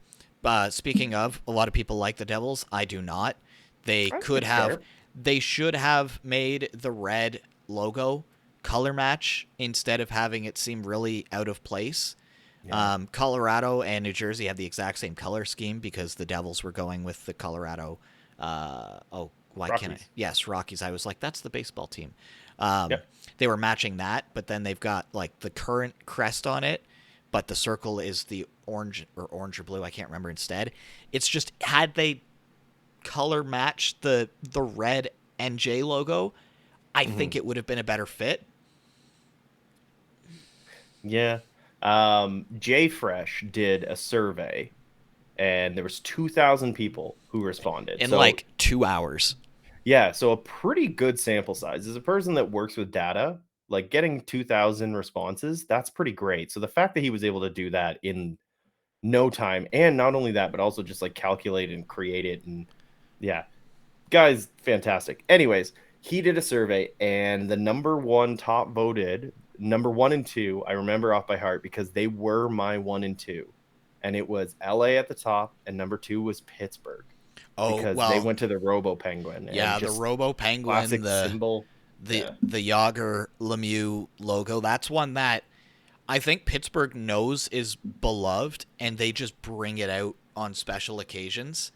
speaking of, a lot of people like the Devils. I do not. They I could think have. fair. They should have made the red logo color match instead of having it seem really out of place. Yeah. Colorado and New Jersey have the exact same color scheme because the Devils were going with the Colorado. Why can't I? Rockies. Yes, Rockies. I was like, that's the baseball team. Yep. They were matching that, but then they've got like the current crest on it, but the circle is the orange or blue. I can't remember instead. It's just had they color matched the red NJ logo, I think it would have been a better fit. Yeah. Jay Fresh did a survey, and there was 2,000 people who responded. In So like 2 hours. yeah, so a pretty good sample size. As a person that works with data, like getting 2,000 responses, that's pretty great. So the fact that he was able to do that in no time, and not only that, but also just like calculate and create it, and yeah, guy's fantastic. Anyways, he did a survey, and the number one top voted, number one and two, I remember off by heart because they were my one and two, and it was LA at the top, and number two was Pittsburgh Oh because they well, went to the Robo Penguin. yeah, And the just Robo Penguin, classic the symbol. the Yeah. the Yager Lemieux logo. That's one that I think Pittsburgh knows is beloved, and they just bring it out on special occasions.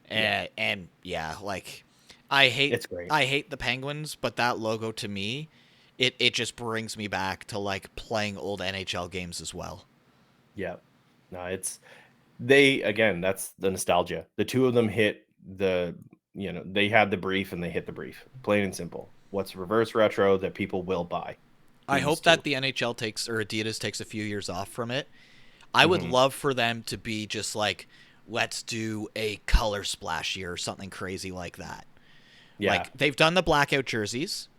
Yeah. And yeah, like I hate It's great. I hate the Penguins, but that logo to me, it just brings me back to like playing old NHL games as well. Yeah. No, they again, that's the nostalgia. The two of them hit they had the brief and they hit the brief. Plain and simple. What's reverse retro that people will buy? I These hope two. that the NHL takes or Adidas takes a few years off from it. I would Mhm. love for them to be just like, let's do a color splash year or something crazy like that. Yeah. Like they've done the blackout jerseys.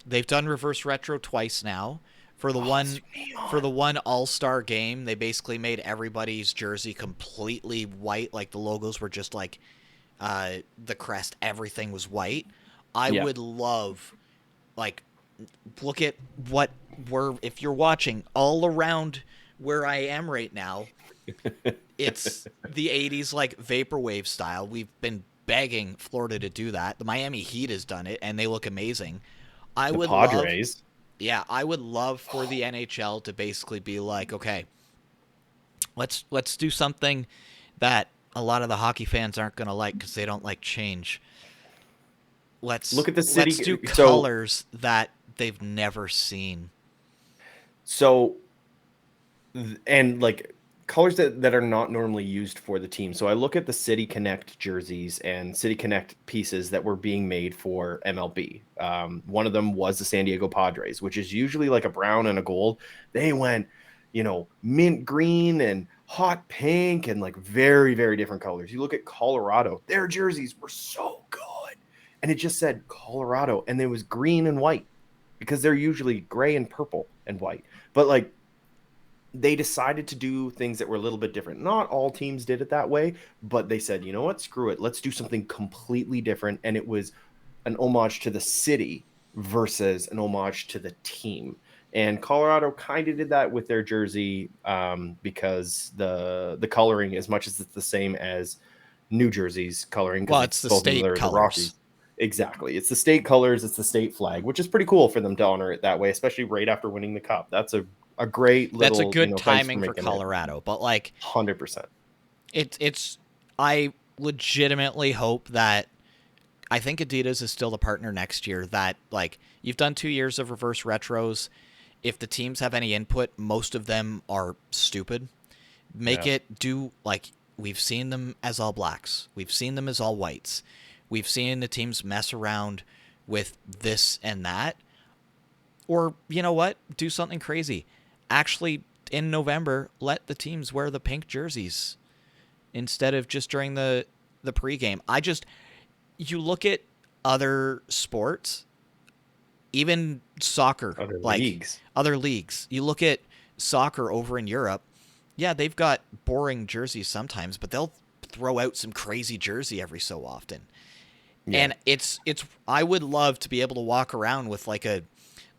They've done reverse retro twice now. For the It's one All-Star game, they basically made everybody's jersey completely white. Like the logos were just like the crest, everything was white. I Yeah. would love like look at what we're if you're watching all around where I am right now. It's the 80s like vaporwave style. We've been begging Florida to do that. The Miami Heat has done it and they look amazing. I The would love Padres. Yeah, I would love for the NHL to basically be like, okay, let's do something that a lot of the hockey fans aren't going to like cuz they don't like change. Look at the city. Let's do So colors that they've never seen. so and like colors that are not normally used for the team. So I look at the City Connect jerseys and City Connect pieces that were being made for MLB. One of them was the San Diego Padres, which is usually like a brown and a gold. They went mint green and hot pink and like very, very different colors. You look at Colorado, their jerseys were so good. And it just said Colorado, and it was green and white because they're usually gray and purple and white. But like they decided to do things that were a little bit different. Not all teams did it that way, but they said, you know what, screw it. Let's do something completely different. And it was an homage to the city versus an homage to the team. And Colorado kind of did that with their jersey because the coloring, as much as it's the same as New Jersey's coloring, because it's the state colors. Rockies. Exactly. It's the state colors. It's the state flag, which is pretty cool for them to honor it that way, especially right after winning the cup. That's a great little. That's a good timing for Colorado, but like 100%. It's. I legitimately hope that. I think Adidas is still the partner next year. That like you've done 2 years of reverse retros. If the teams have any input, most of them are stupid. Make it do like we've seen them as all blacks. We've seen them as all whites. We've seen the teams mess around with this and that. Or, you know what? Do something crazy. Actually, in November, let the teams wear the pink jerseys instead of just during the pregame. You look at other sports, even soccer, other leagues. You look at soccer over in Europe. Yeah, they've got boring jerseys sometimes, but they'll throw out some crazy jersey every so often. Yeah. And it's I would love to be able to walk around with like a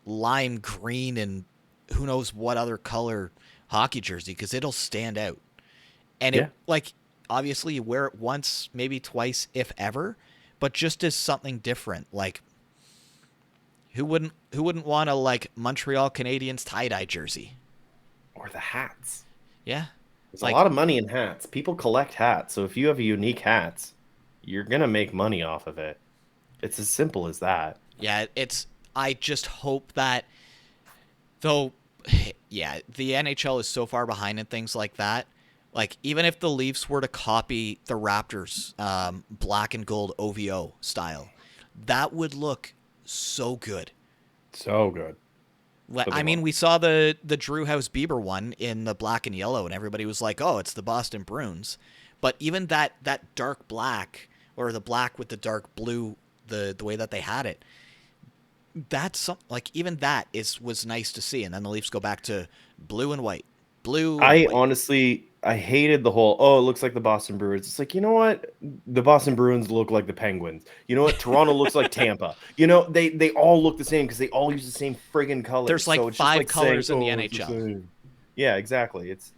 lime green and who knows what other color hockey jersey because it'll stand out. And it like obviously you wear it once, maybe twice, if ever, but just as something different. Like who wouldn't want a like Montreal Canadiens tie-dye jersey? Or the hats. Yeah. There's a lot of money in hats. People collect hats. So if you have unique hats, you're going to make money off of it. It's as simple as that. Yeah, I just hope that though yeah, the NHL is so far behind in things like that. Like even if the Leafs were to copy the Raptors black and gold OVO style, that would look so good. So good. I mean, we saw the Drew House Bieber one in the black and yellow, and everybody was like, "Oh, it's the Boston Bruins." But even that dark black or the black with the dark blue, the way that they had it, that's like even that was nice to see. And then the Leafs go back to blue and white. Honestly, I hated the whole, it looks like the Boston Bruins. It's like, you know what? The Boston Bruins look like the Penguins. You know what? Toronto looks like Tampa. You know, they all look the same because they all use the same friggin' colors. There's like so 5 colors in the NHL. Yeah, exactly. It's,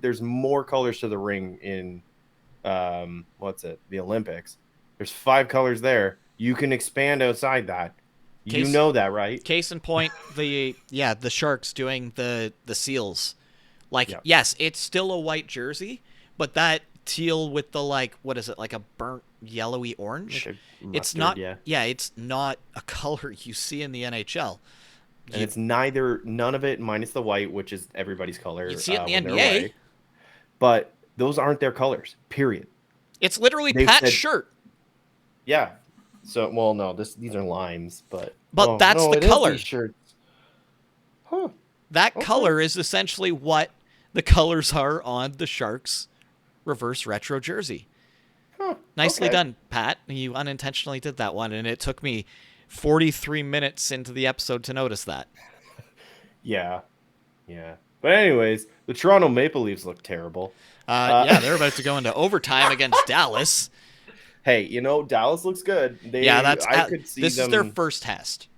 there's more colors to the ring in, the Olympics. There's 5 colors there. You can expand outside that. You know that, right? Case in point, the Sharks doing the seals. Like, yes, it's still a white jersey, but that teal with the, like, what is it, like a burnt yellowy orange? Like mustard, it's not, it's not a color you see in the NHL. And it's none of it minus the white, which is everybody's color. You see it in the NBA. But those aren't their colors, period. It's literally Pat's shirt. Yeah. So, well, no, these are limes, but that's the color. Shirts. Huh. That color is essentially what the colors are on the Sharks reverse retro jersey. Huh. Nicely done, Pat. You unintentionally did that one, and it took me 43 minutes into the episode to notice that. Yeah. But anyways, the Toronto Maple Leafs look terrible. They're about to go into overtime against Dallas. Hey, Dallas looks good. This is their first test.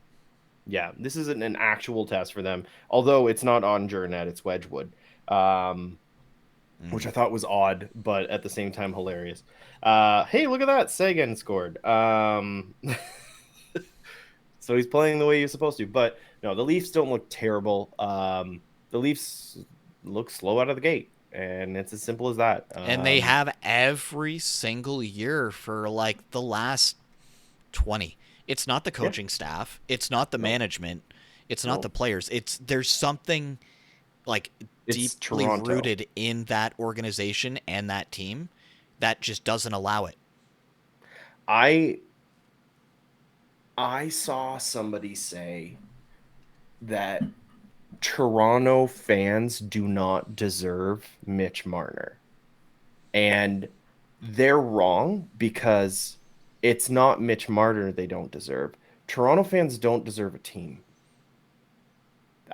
Yeah, this isn't an actual test for them, although it's not on Jurnet, it's Wedgwood, which I thought was odd, but at the same time hilarious. Hey, look at that. Sagan scored. So he's playing the way he's supposed to. But no, the Leafs don't look terrible. The Leafs look slow out of the gate, and it's as simple as that. And they have every single year for like the last 20. It's not the coaching staff. It's not the management. It's not the players. There's something like deeply rooted in that organization and that team that just doesn't allow it. I saw somebody say that Toronto fans do not deserve Mitch Marner. And they're wrong because it's not Mitch Marner they don't deserve. Toronto fans don't deserve a team.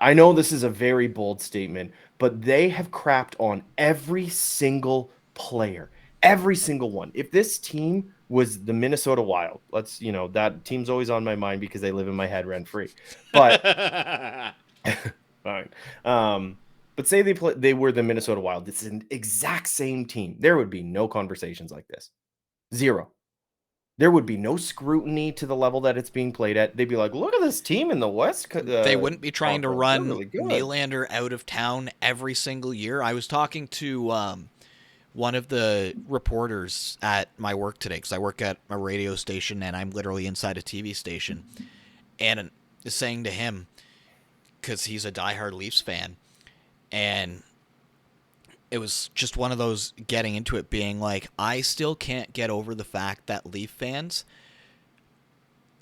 I know this is a very bold statement, but they have crapped on every single player, every single one. If this team was the Minnesota Wild, that team's always on my mind because they live in my head rent free. But fine. But say they were the Minnesota Wild. It's an exact same team. There would be no conversations like this. Zero. There would be no scrutiny to the level that it's being played at. They'd be like, look at this team in the West. They wouldn't be trying to run really Nylander out of town every single year. I was talking to one of the reporters at my work today, because I work at a radio station and I'm literally inside a TV station, and saying to him, because he's a diehard Leafs fan, and it was just one of those getting into it being like, I still can't get over the fact that Leaf fans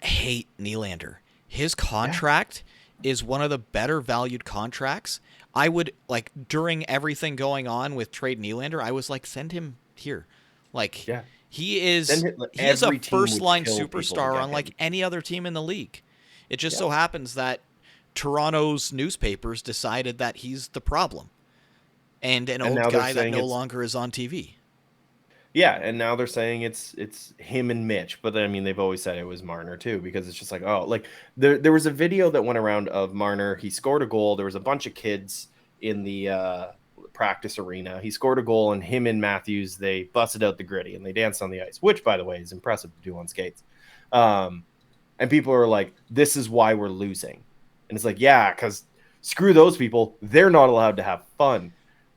hate Nylander. His contract is one of the better valued contracts. I would, like, during everything going on with trade Nylander, I was like, send him here. Like, he is a first-line superstar unlike any other team in the league. It just so happens that Toronto's newspapers decided that he's the problem. And an old guy that no longer is on TV. Yeah, and now they're saying it's him and Mitch, but I mean they've always said it was Marner too, because it's just like, oh, like there was a video that went around of Marner. He scored a goal. There was a bunch of kids in the practice arena. He scored a goal, and him and Matthews, they busted out the gritty and they danced on the ice, which by the way is impressive to do on skates. And people are like, this is why we're losing, and it's like, yeah, because screw those people. They're not allowed to have fun.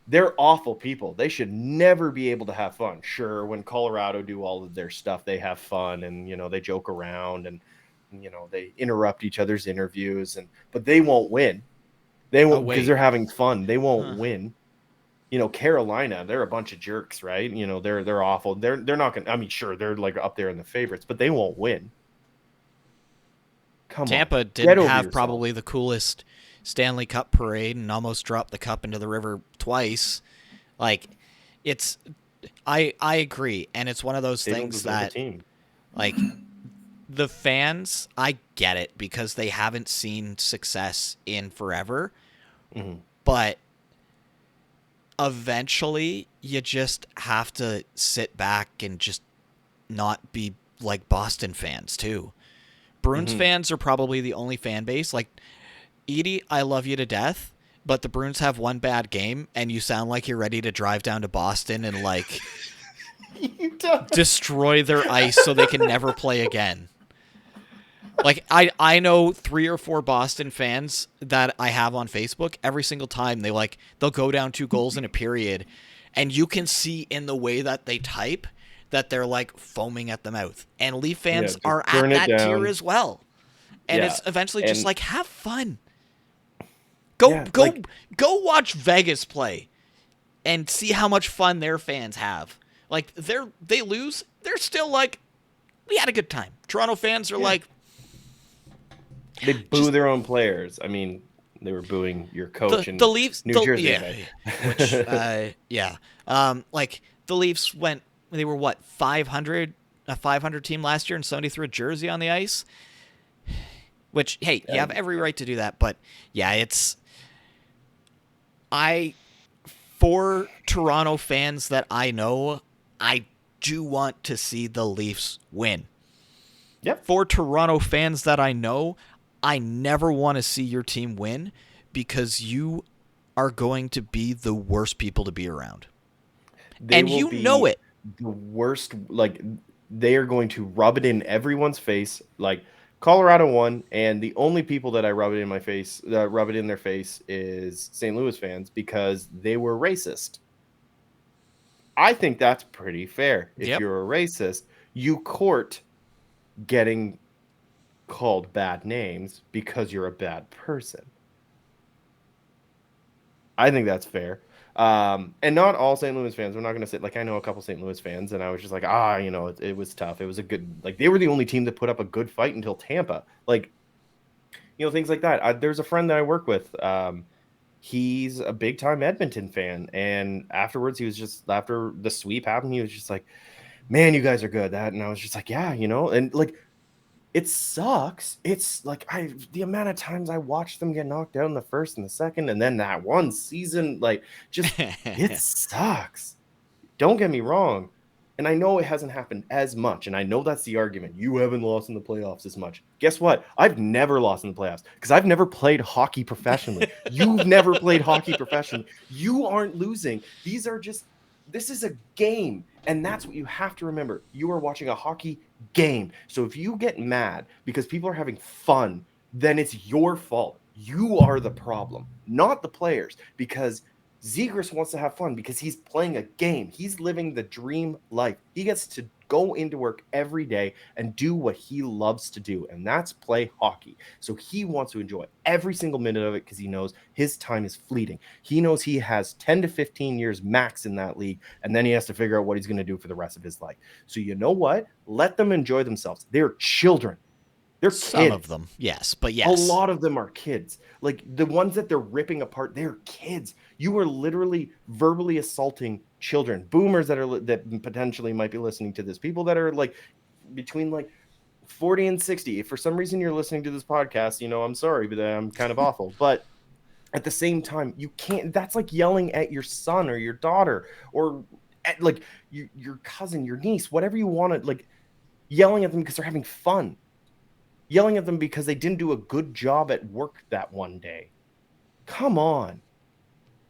They're awful people. They should never be able to have fun. Sure, when Colorado do all of their stuff, they have fun and, they joke around and, they interrupt each other's interviews, but they won't win. They won't, because they're having fun. They won't win. Carolina, they're a bunch of jerks, right? They're awful. They're not going to, I mean, sure, they're like up there in the favorites, but they won't win. Tampa didn't have probably the coolest Stanley Cup parade and almost dropped the cup into the river twice. Like, I agree, and it's one of those things that, like, the fans, I get it because they haven't seen success in forever, but eventually you just have to sit back and just not be like Boston fans too. Bruins fans are probably the only fan base, like, Edie, I love you to death, but the Bruins have one bad game, and you sound like you're ready to drive down to Boston and, like, destroy their ice so they can never play again. Like, I know 3 or 4 Boston fans that I have on Facebook. Every single time they'll go down 2 goals in a period, and you can see in the way that they type that they're, like, foaming at the mouth. And Leaf fans are at that tier as well. And it's eventually just like, have fun. Go watch Vegas play and see how much fun their fans have. Like, they lose, they're still like, we had a good time. Toronto fans are like, they boo their own players. I mean, they were booing your coach in the Leafs, New Jersey. Like, the Leafs they were what, 500, a 500 team last year, and somebody threw a jersey on the ice. Which, hey, you have every right to do that, but yeah, for Toronto fans that I know, I do want to see the Leafs win. Yep. For Toronto fans that I know, I never want to see your team win because you are going to be the worst people to be around. And you know it. The worst, like, they are going to rub it in everyone's face, like, Colorado won, and the only people that I rub it in their face is St. Louis fans because they were racist. I think that's pretty fair. If you're a racist, you court getting called bad names because you're a bad person. I think that's fair. And not all St. Louis fans. We're not going to say, like, I know a couple St. Louis fans, and I was just like, it was tough. It was a good, like, they were the only team that put up a good fight until Tampa. Like, things like that. There's a friend that I work with. he's a big time Edmonton fan. And afterwards, he was just, after the sweep happened, he was just like, man, you guys are good. And I was just like, yeah, and like, it sucks. It's like the amount of times I watched them get knocked out in the first and the second, and then that one season, like, just it sucks. Don't get me wrong. And I know it hasn't happened as much. And I know that's the argument. You haven't lost in the playoffs as much. Guess what? I've never lost in the playoffs because I've never played hockey professionally. You've never played hockey professionally. You aren't losing. This is a game. And that's what you have to remember. You are watching a hockey game. So if you get mad because people are having fun, then it's your fault. You are the problem, not the players, because Zegras wants to have fun because he's playing a game. He's living the dream life. He gets to go into work every day and do what he loves to do, and that's play hockey. So he wants to enjoy every single minute of it because he knows his time is fleeting. He knows he has 10 to 15 years max in that league, and then he has to figure out what he's going to do for the rest of his life. So you know what? Let them enjoy themselves. They're children. They're kids. Some of them, yes, but yes. A lot of them are kids. Like the ones that they're ripping apart, they're kids. You are literally verbally assaulting children. Boomers that potentially might be listening to this. People that are like between like 40 and 60. If for some reason you're listening to this podcast, I'm sorry, but I'm kind of awful. But at the same time, you can't. That's like yelling at your son or your daughter or at like your cousin, your niece, whatever you want to, like yelling at them because they're having fun. Yelling at them because they didn't do a good job at work that one day. Come on.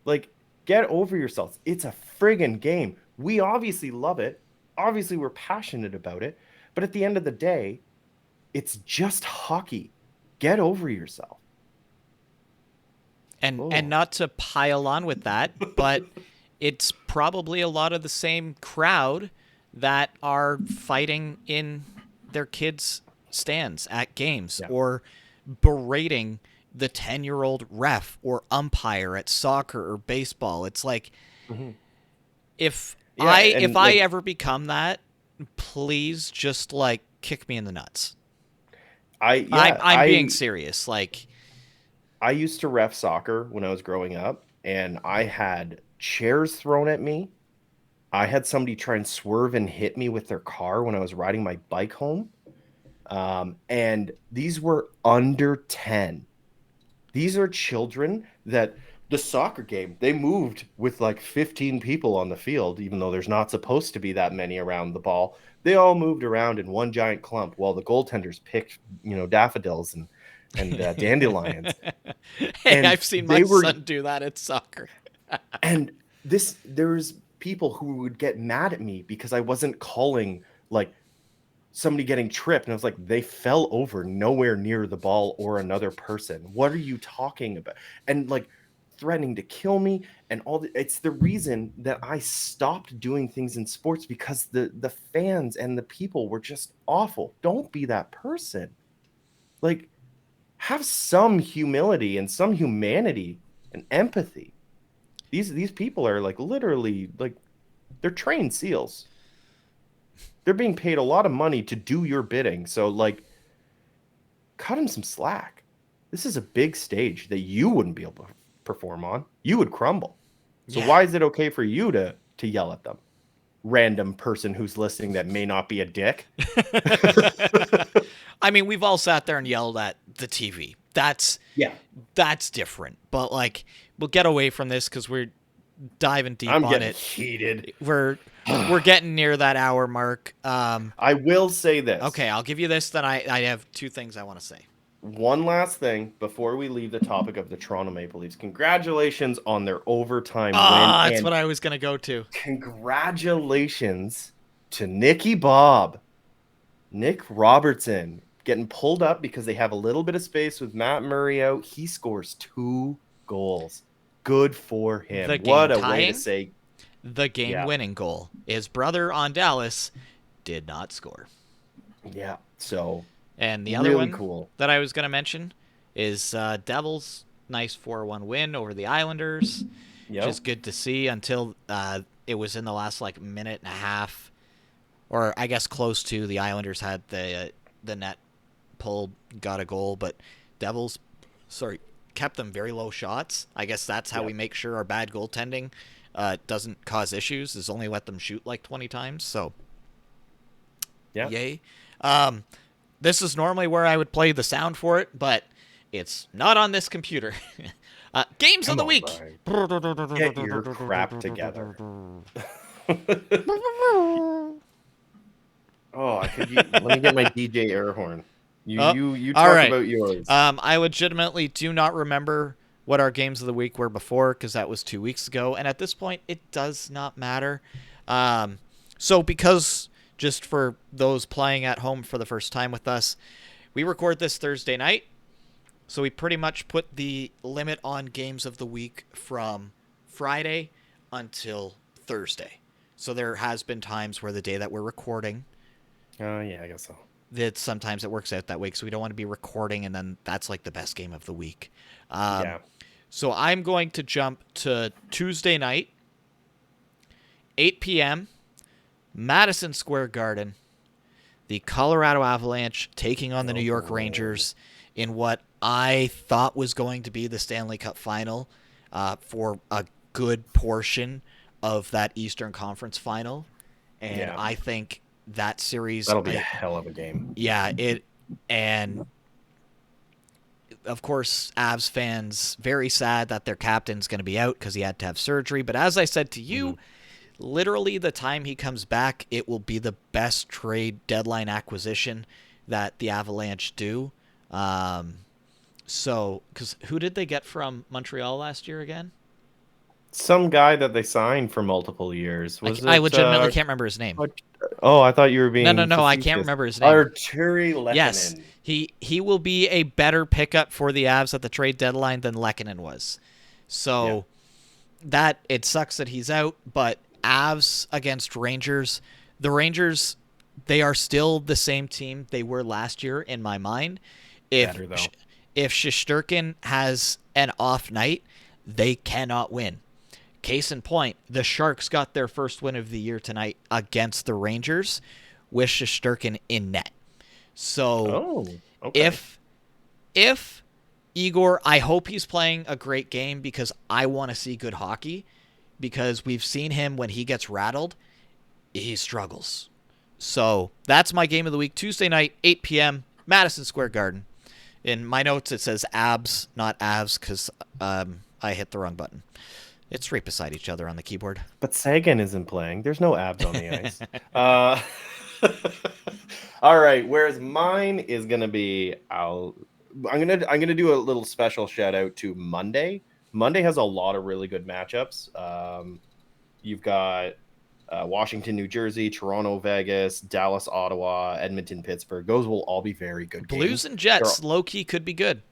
Like, get over yourselves. It's a friggin' game. We obviously love it. Obviously, we're passionate about it. But at the end of the day, it's just hockey. Get over yourself. And not to pile on with that, but it's probably a lot of the same crowd that are fighting in their kids' stands at games, or berating the 10-year-old ref or umpire at soccer or baseball. It's like, if I ever become that, please just like kick me in the nuts. I'm being serious. Like, I used to ref soccer when I was growing up, and I had chairs thrown at me. I had somebody try and swerve and hit me with their car when I was riding my bike home. And these were under 10. These are children that the soccer game, they moved with like 15 people on the field, even though there's not supposed to be that many around the ball. They all moved around in one giant clump while the goaltenders picked, daffodils and dandelions. Hey, and I've seen my son do that at soccer. And there's people who would get mad at me because I wasn't calling like somebody getting tripped, and I was like, they fell over nowhere near the ball or another person. What are you talking about? And like threatening to kill me and all it's the reason that I stopped doing things in sports, because the fans and the people were just awful. Don't be that person. Like, have some humility and some humanity and empathy. These people are like literally like, they're trained SEALs. They're being paid a lot of money to do your bidding. So, like, cut them some slack. This is a big stage that you wouldn't be able to perform on. You would crumble. So why is it okay for you to yell at them? Random person who's listening that may not be a dick. I mean, we've all sat there and yelled at the TV. That's different. But, like, we'll get away from this because we're diving deep on it. I'm getting heated. We're getting near that hour mark. I will say this. Okay, I'll give you this. Then I have two things I want to say. One last thing before we leave the topic of the Toronto Maple Leafs. Congratulations on their overtime win. That's what I was going to go to. Congratulations to Nicky Bob. Nick Robertson getting pulled up because they have a little bit of space with Matt Murray out. He scores 2 goals. Good for him. What a way to say. The game-winning goal. His brother on Dallas did not score. Yeah, so and the other one cool that I was going to mention is Devils' nice 4-1 win over the Islanders. Which is good to see until it was in the last like minute and a half, or I guess close to. The Islanders had the net pulled, got a goal, but Devils, kept them very low shots. I guess that's how Yeah. we make sure our bad goaltending doesn't cause issues, is only let them shoot like 20 times. So, Yeah. yay. This is normally where I would play the sound for it, but it's not on this computer. Games of the week. Brian. Get your crap together. Oh, let me get my DJ air horn. You all talk right. about yours. I legitimately do not remember what our games of the week were before, because that was 2 weeks ago, and at this point, it does not matter. So because, just for those playing at home for the first time with us, we record this Thursday night, so we pretty much put the limit on games of the week from Friday until Thursday. So there has been times where the day that we're recording, Yeah, I guess so. that sometimes it works out that way, because we don't want to be recording and then that's like the best game of the week. Yeah. So I'm going to jump to Tuesday night, 8 p.m., Madison Square Garden, the Colorado Avalanche taking on the New York Rangers in what I thought was going to be the Stanley Cup final for a good portion of that Eastern Conference final. And Yeah. I think that series... That'll be a hell of a game. Yeah, and of course, Avs fans very sad that their captain's going to be out because he had to have surgery. But as I said to you, literally the time he comes back, it will be the best trade deadline acquisition that the Avalanche do. So, because who did they get from Montreal last year again? Some guy that they signed for multiple years. I legitimately can't remember his name. Oh, I thought you were being No, I can't remember his name. Arturi Lehkonen. Yes, he will be a better pickup for the Avs at the trade deadline than Lehkonen was. So that it sucks that he's out, but Avs against Rangers, the Rangers, they are still the same team they were last year in my mind. Better, though. If Shesterkin has an off night, they cannot win. Case in point, the Sharks got their first win of the year tonight against the Rangers with Shesterkin in net. So if Igor, I hope he's playing a great game, because I want to see good hockey, because we've seen him when he gets rattled, he struggles. So that's my game of the week, Tuesday night, 8 p.m., Madison Square Garden. In my notes, it says abs, not avs, because I hit the wrong button. It's right beside each other on the keyboard. But Sagan isn't playing. There's no abs on the ice. All right. Whereas mine is gonna be, I'm gonna do a little special shout out to Monday. Monday has a lot of really good matchups. You've got Washington, New Jersey, Toronto, Vegas, Dallas, Ottawa, Edmonton, Pittsburgh. Those will all be very good games. Blues and Jets, low-key could be good.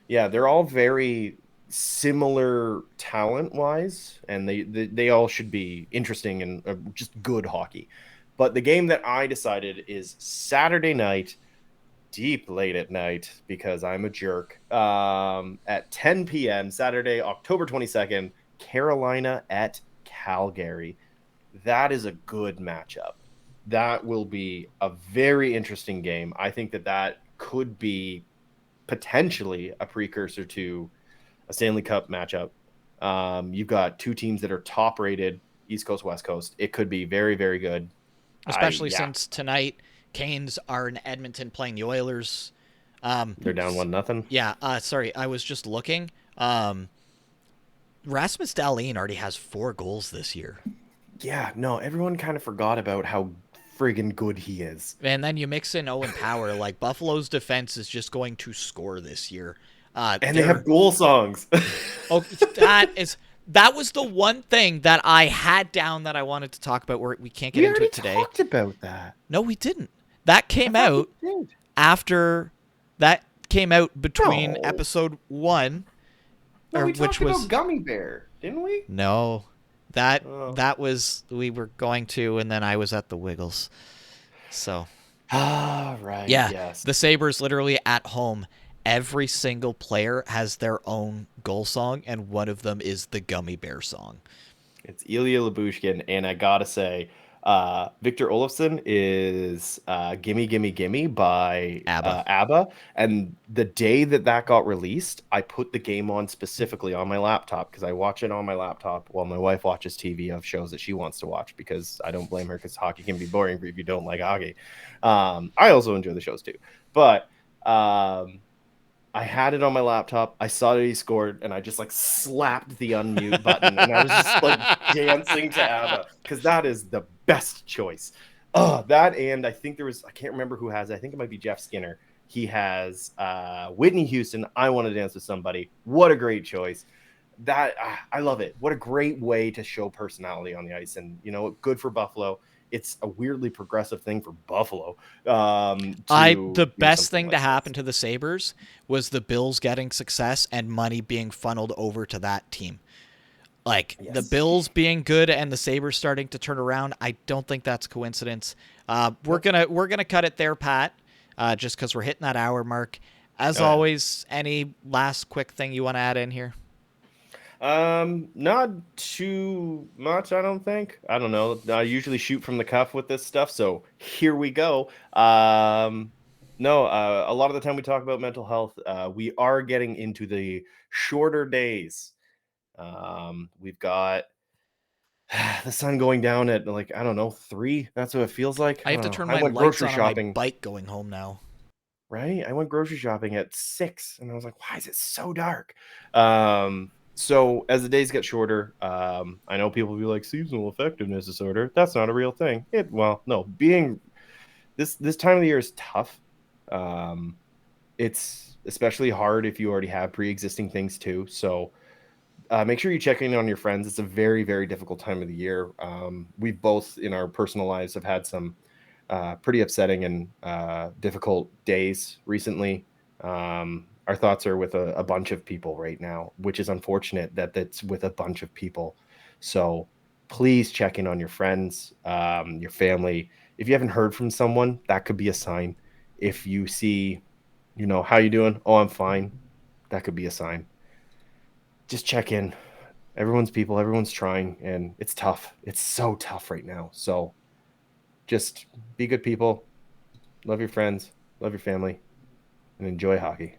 Yeah, they're all very similar talent-wise, and they all should be interesting and just good hockey. But the game that I decided is Saturday night, deep late at night, because I'm a jerk, at 10 p.m., Saturday, October 22nd, Carolina at Calgary. That is a good matchup. That will be a very interesting game. I think that could be potentially a precursor to a Stanley Cup matchup. You've got two teams that are top rated, East Coast, West Coast. It could be very, very good. Especially since tonight, Canes are in Edmonton playing the Oilers. They're down 1-0. Yeah, sorry, I was just looking. Rasmus Dahlin already has 4 goals this year. Yeah, no, everyone kind of forgot about how friggin' good he is. And then you mix in Owen Power. Like, Buffalo's defense is just going to score this year. And they have goal songs. That was the one thing that I had down that I wanted to talk about, where we can't get into it today. We talked about that. No, we didn't. That came out after. That came out between episode 1. No, we talked about Gummy Bear, didn't we? No. That was, we were going to, and then I was at the Wiggles. So. Right. Yeah. Yes. The Sabres literally at home, every single player has their own goal song, and one of them is the Gummy Bear song. It's Ilya Lyubushkin, and I gotta say, Victor Olofsson is "Gimme Gimme Gimme" by ABBA. ABBA, and the day that that got released, I put the game on specifically on my laptop because I watch it on my laptop while my wife watches TV of shows that she wants to watch, because I don't blame her, because hockey can be boring if you don't like hockey. I also enjoy the shows too, but I had it on my laptop. I saw that he scored, and I just like slapped the unmute button, and I was just like dancing to ABBA, because that is the best choice. Oh, that, and I think I can't remember who has it. I think it might be Jeff Skinner. He has Whitney Houston, "I Want to Dance with Somebody." What a great choice. That I love it. What a great way to show personality on the ice, and good for Buffalo. It's a weirdly progressive thing for Buffalo. To The do best something thing to like happen this. to the Sabres was the Bills getting success and money being funneled over to that team. Like the Yes. Bills being good and the Sabres starting to turn around, I don't think that's coincidence. We're gonna cut it there, Pat, just because we're hitting that hour mark. As Oh, yeah. always, any last quick thing you want to add in here? Not too much, I don't think. I don't know. I usually shoot from the cuff with this stuff, so here we go. No, a lot of the time we talk about mental health. We are getting into the shorter days. We've got the sun going down at, like, I don't know, 3. That's what it feels like. I I have don't to know. turn I my went lights grocery on my shopping. bike going home now. Right? I went grocery shopping at 6, and I was like, why is it so dark? So as the days get shorter, I know people will be like, seasonal effectiveness disorder. That's not a real thing. Well, no, being this time of the year is tough. Um, it's especially hard if you already have pre-existing things too. So make sure you check in on your friends. It's a very, very difficult time of the year. We've both in our personal lives have had some pretty upsetting and difficult days recently. Our thoughts are with a bunch of people right now, which is unfortunate that that's with a bunch of people. So please check in on your friends, your family. If you haven't heard from someone, that could be a sign. If you see, how you doing? Oh, I'm fine. That could be a sign. Just check in. Everyone's people, everyone's trying, and it's tough. It's so tough right now. So just be good people, love your friends, love your family, and enjoy hockey.